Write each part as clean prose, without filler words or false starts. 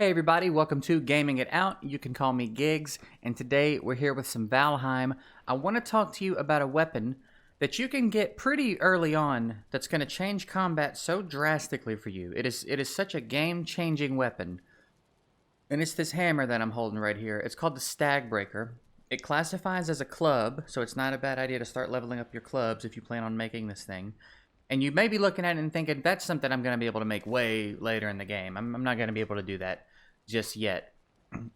Hey everybody, welcome to Gaming It Out. You can call me Gigs, and today we're here with some Valheim. I want to talk to you about a weapon that you can get pretty early on that's going to change combat so drastically for you. It is such a game-changing weapon. And it's this hammer that I'm holding right here. It's called the Stag Breaker. It classifies as a club, so it's not a bad idea to start leveling up your clubs if you plan on making this thing. And you may be looking at it and thinking, that's something I'm going to be able to make way later in the game. I'm not going to be able to do that just yet.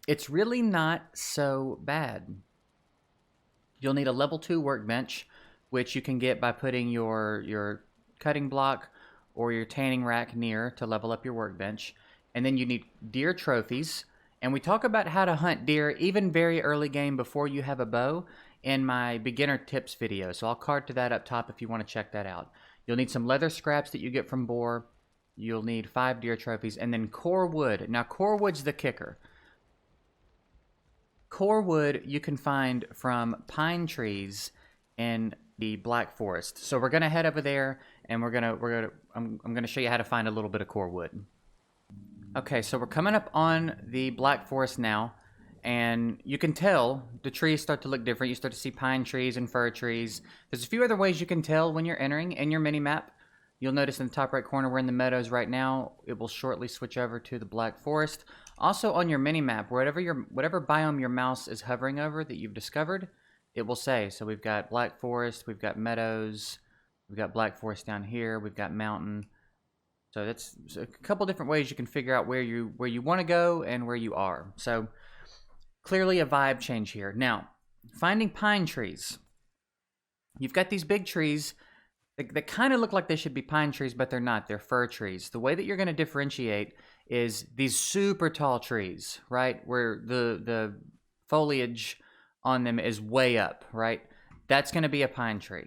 It's really not so bad. You'll need a level 2 workbench, which you can get by putting your cutting block or your tanning rack near to level up your workbench. And then you need deer trophies. And we talk about how to hunt deer even very early game before you have a bow in my beginner tips video. So I'll card to that up top if you want to check that out. You'll need some leather scraps that you get from boar. You'll need 5 deer trophies, and then core wood. Now, core wood's the kicker. Core wood you can find from pine trees in the Black Forest. So we're gonna head over there, and I'm gonna show you how to find a little bit of core wood. Okay, so we're coming up on the Black Forest now, and you can tell the trees start to look different. You start to see pine trees and fir trees. There's a few other ways you can tell when you're entering in your mini map. You'll notice in the top right corner, we're in the meadows right now. It will shortly switch over to the Black Forest. Also on your mini-map, whatever biome your mouse is hovering over that you've discovered, it will say. So we've got Black Forest, we've got meadows, we've got Black Forest down here, we've got mountain. So that's a couple different ways you can figure out where you want to go and where you are. So clearly a vibe change here. Now, finding pine trees. You've got these big trees. They kind of look like they should be pine trees, but they're not. They're fir trees. The way that you're going to differentiate is these super tall trees, right? Where the foliage on them is way up, right? That's going to be a pine tree.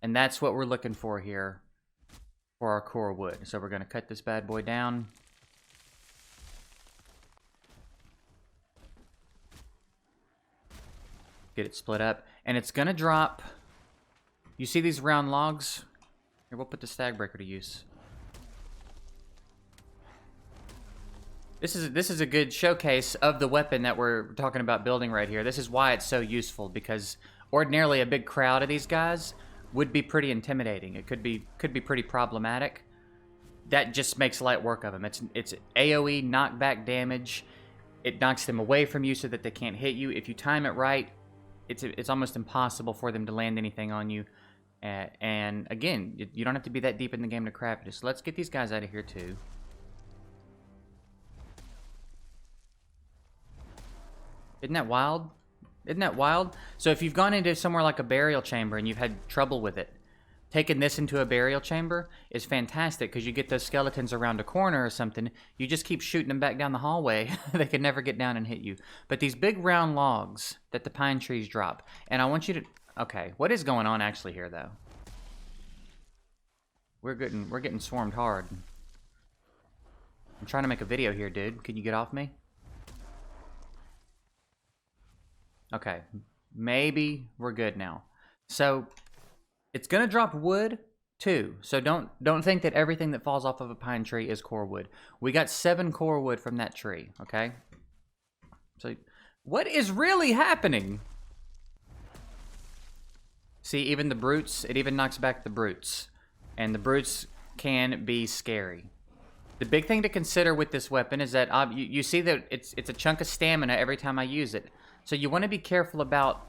And that's what we're looking for here for our core wood. So we're going to cut this bad boy down. Get it split up. And it's going to drop... You see these round logs? Here, we'll put the Stag Breaker to use. This is a good showcase of the weapon that we're talking about building right here. This is why it's so useful, because ordinarily a big crowd of these guys would be pretty intimidating. It could be pretty problematic. That just makes light work of them. It's AoE knockback damage. It knocks them away from you so that they can't hit you. If you time it right, it's almost impossible for them to land anything on you. And again, you don't have to be that deep in the game to craft it. So let's get these guys out of here too. Isn't that wild? Isn't that wild? So if you've gone into somewhere like a burial chamber and you've had trouble with it, taking this into a burial chamber is fantastic, because you get those skeletons around a corner or something. You just keep shooting them back down the hallway. They can never get down and hit you. But these big round logs that the pine trees drop, and I want you to... Okay, what is going on actually here, though? We're getting swarmed hard. I'm trying to make a video here, dude. Can you get off me? Okay, maybe we're good now. So it's gonna drop wood too. So don't think that everything that falls off of a pine tree is core wood. We got 7 core wood from that tree. Okay. So what is really happening? See, even the brutes, it even knocks back the brutes. And the brutes can be scary. The big thing to consider with this weapon is that you see that it's a chunk of stamina every time I use it. So you want to be careful about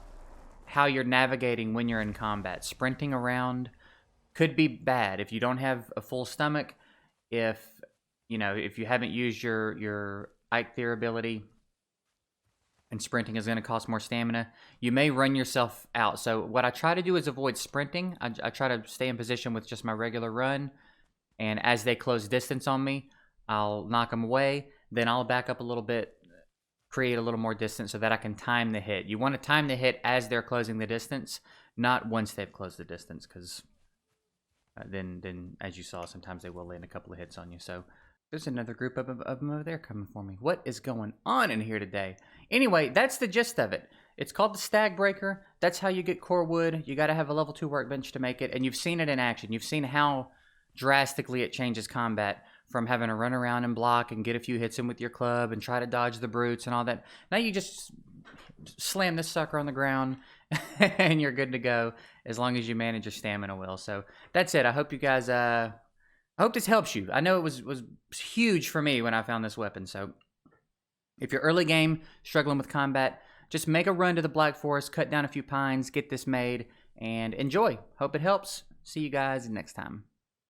how you're navigating when you're in combat. Sprinting around could be bad if you don't have a full stomach. If you haven't used your Eikthyr ability, and sprinting is going to cost more stamina, you may run yourself out. So what I try to do is avoid sprinting. I try to stay in position with just my regular run, and as they close distance on me, I'll knock them away. Then I'll back up a little bit, create a little more distance so that I can time the hit. You want to time the hit as they're closing the distance, not once they've closed the distance, because then, as you saw, sometimes they will land a couple of hits on you. So there's another group of them over there coming for me. What is going on in here today? Anyway, that's the gist of it. It's called the Stag Breaker. That's how you get core wood. You got to have a level 2 workbench to make it, and you've seen it in action. You've seen how drastically it changes combat from having to run around and block and get a few hits in with your club and try to dodge the brutes and all that. Now you just slam this sucker on the ground and you're good to go as long as you manage your stamina well. So that's it. I hope you guys, I hope this helps you. I know it was huge for me when I found this weapon. So if you're early game, struggling with combat, just make a run to the Black Forest, cut down a few pines, get this made, and enjoy. Hope it helps. See you guys next time.